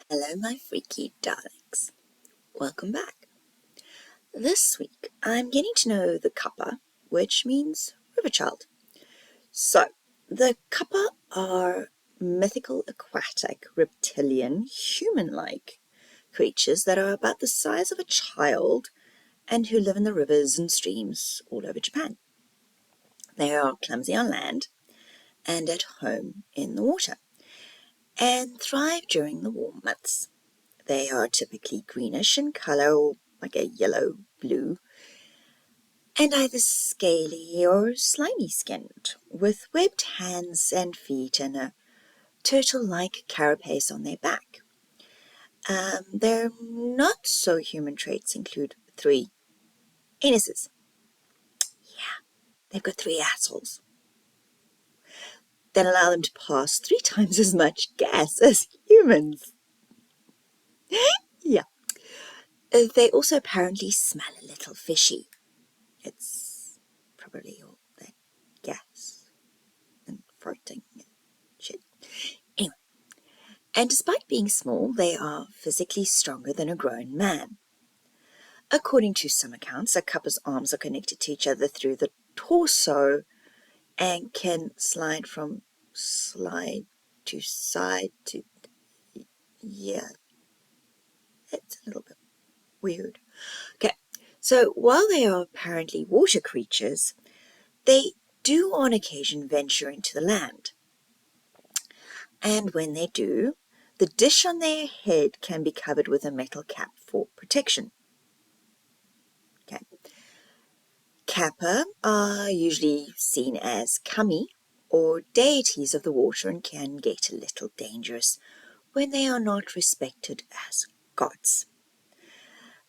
Hello, my freaky darlings. Welcome back. This week, I'm getting to know the Kappa, which means river child. So, the Kappa are mythical, aquatic, reptilian, human-like creatures that are about the size of a child and who live in the rivers and streams all over Japan. They are clumsy on land and at home in the water, and thrive during the warm months. They are typically greenish in color or like a yellow-blue, and either scaly or slimy skinned, with webbed hands and feet and a turtle-like carapace on their back. Their not so human traits include 3 anuses. Yeah, they've got 3 assholes that allow them to pass 3 times as much gas as humans. Yeah. They also apparently smell a little fishy. It's probably all that gas and farting and shit. Anyway, and despite being small, they are physically stronger than a grown man. According to some accounts, a Kappa's arms are connected to each other through the torso and can slide from side to side to... Yeah, it's a little bit weird. Okay, so while they are apparently water creatures, they do on occasion venture into the land. And when they do, the dish on their head can be covered with a metal cap for protection. Okay. Kappa are usually seen as kami, or deities of the water, and can get a little dangerous when they are not respected as gods.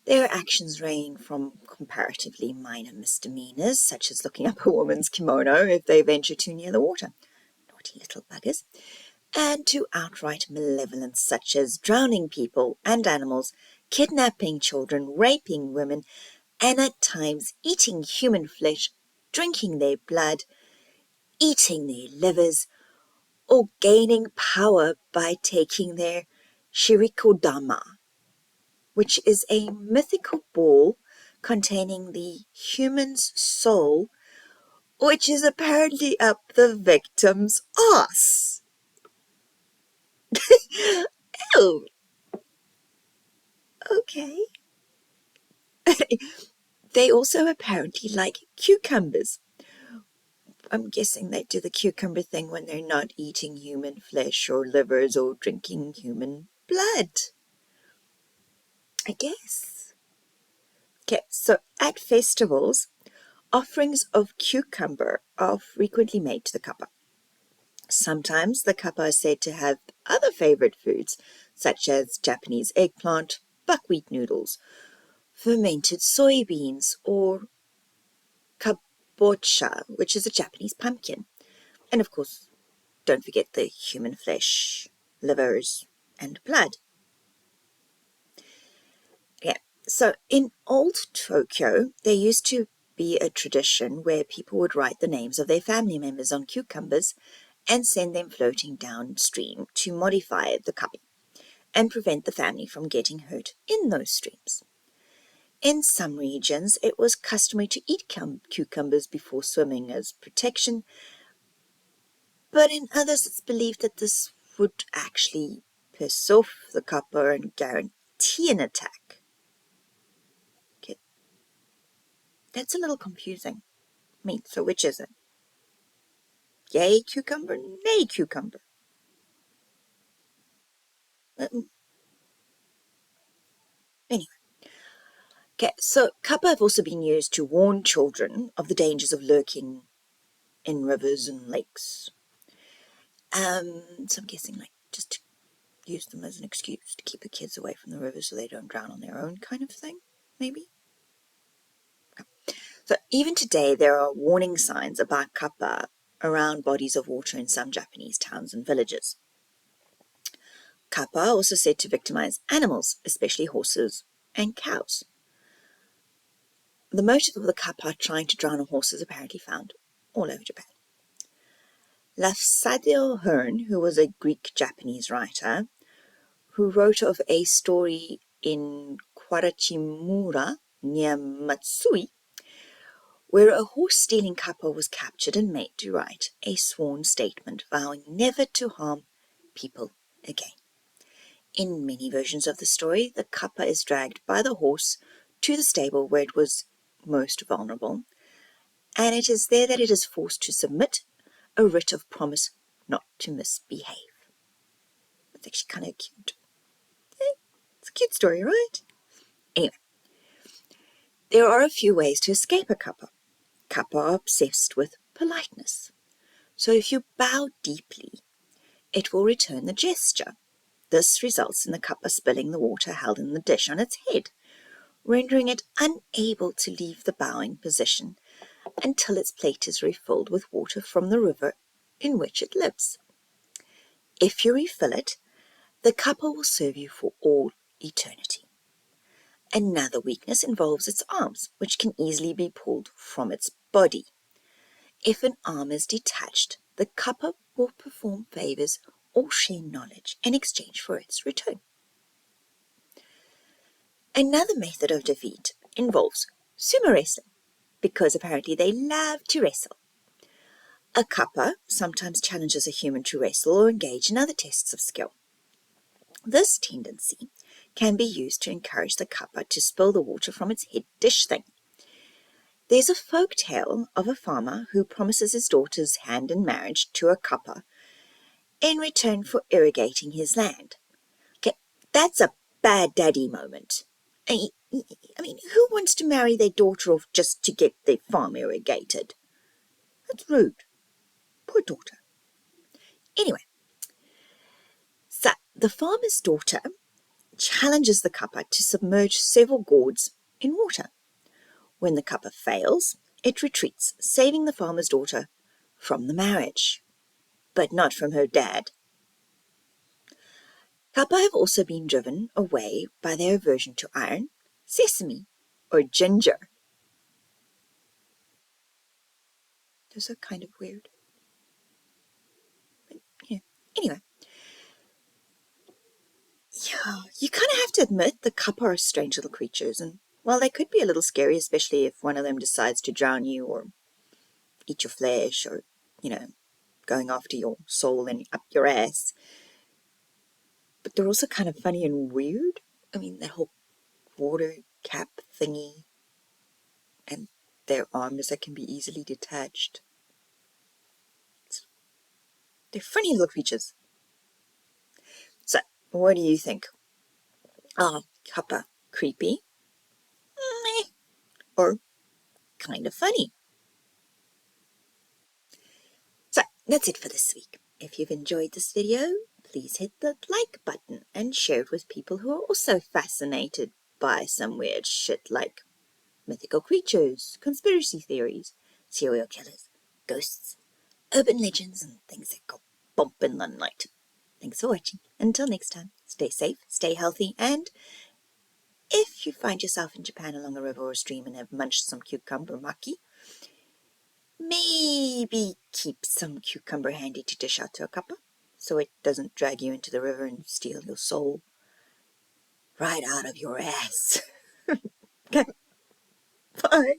Their actions range from comparatively minor misdemeanors, such as looking up a woman's kimono if they venture too near the water, naughty little buggers, and to outright malevolence, such as drowning people and animals, kidnapping children, raping women, and at times eating human flesh, drinking their blood, eating their livers, or gaining power by taking their shirikodama, which is a mythical ball containing the human's soul, which is apparently up the victim's ass. Oh, okay. They also apparently like cucumbers. I'm guessing they do the cucumber thing when they're not eating human flesh or livers or drinking human blood, I guess. Okay, so at festivals, offerings of cucumber are frequently made to the Kappa. Sometimes the Kappa are said to have other favorite foods, such as Japanese eggplant, buckwheat noodles, fermented soybeans, or kabocha, which is a Japanese pumpkin. And of course, don't forget the human flesh, livers, and blood. Yeah. So in old Tokyo, there used to be a tradition where people would write the names of their family members on cucumbers and send them floating downstream to modify the cupping and prevent the family from getting hurt in those streams. In some regions, it was customary to eat cucumbers before swimming as protection, but in others it's believed that this would actually piss off the Kappa and guarantee an attack. Okay, that's a little confusing. I mean, so which is it? Yay cucumber, nay cucumber? Anyway, okay, so Kappa have also been used to warn children of the dangers of lurking in rivers and lakes. So I'm guessing like just to use them as an excuse to keep the kids away from the river so they don't drown on their own kind of thing, maybe? So even today there are warning signs about Kappa around bodies of water in some Japanese towns and villages. Kappa are also said to victimize animals, especially horses and cows. The motive of the Kappa trying to drown a horse is apparently found all over Japan. Lafcadio Hearn, who was a Greek-Japanese writer, who wrote of a story in Kwarachimura near Matsui, where a horse-stealing Kappa was captured and made to write a sworn statement vowing never to harm people again. In many versions of the story, the Kappa is dragged by the horse to the stable where it was most vulnerable, and it is there that it is forced to submit a writ of promise not to misbehave. It's actually kind of cute. It's a cute story, right? Anyway, there are a few ways to escape a Kappa. Kappa are obsessed with politeness. So if you bow deeply, it will return the gesture. This results in the Kappa spilling the water held in the dish on its head, rendering it unable to leave the bowing position until its plate is refilled with water from the river in which it lives. If you refill it, the Kappa will serve you for all eternity. Another weakness involves its arms, which can easily be pulled from its body. If an arm is detached, the Kappa will perform favors or share knowledge in exchange for its return. Another method of defeat involves sumo wrestling, because apparently they love to wrestle. A Kappa sometimes challenges a human to wrestle or engage in other tests of skill. This tendency can be used to encourage the Kappa to spill the water from its head dish thing. There's a folk tale of a farmer who promises his daughter's hand in marriage to a Kappa in return for irrigating his land. Okay, that's a bad daddy moment. I mean, who wants to marry their daughter off just to get their farm irrigated? That's rude. Poor daughter. Anyway, so the farmer's daughter challenges the Kappa to submerge several gourds in water. When the Kappa fails, it retreats, saving the farmer's daughter from the marriage, but not from her dad. Kappa have also been driven away by their aversion to iron, sesame, or ginger. Those are kind of weird. But, yeah. Anyway, yeah, you kind of have to admit the Kappa are strange little creatures, and while they could be a little scary, especially if one of them decides to drown you or eat your flesh or, going after your soul and up your ass, but they're also kind of funny and weird. I mean, that whole water cap thingy and their arms that can be easily detached. They're funny little creatures. So, what do you think? Are Kappa creepy? Meh. Or kind of funny? So, that's it for this week. If you've enjoyed this video, please hit the like button and share it with people who are also fascinated by some weird shit like mythical creatures, conspiracy theories, serial killers, ghosts, urban legends, and things that go bump in the night. Thanks for watching. Until next time, stay safe, stay healthy, and if you find yourself in Japan along a river or stream and have munched some cucumber maki, maybe keep some cucumber handy to dish out to a Kappa so it doesn't drag you into the river and steal your soul right out of your ass. Okay, bye.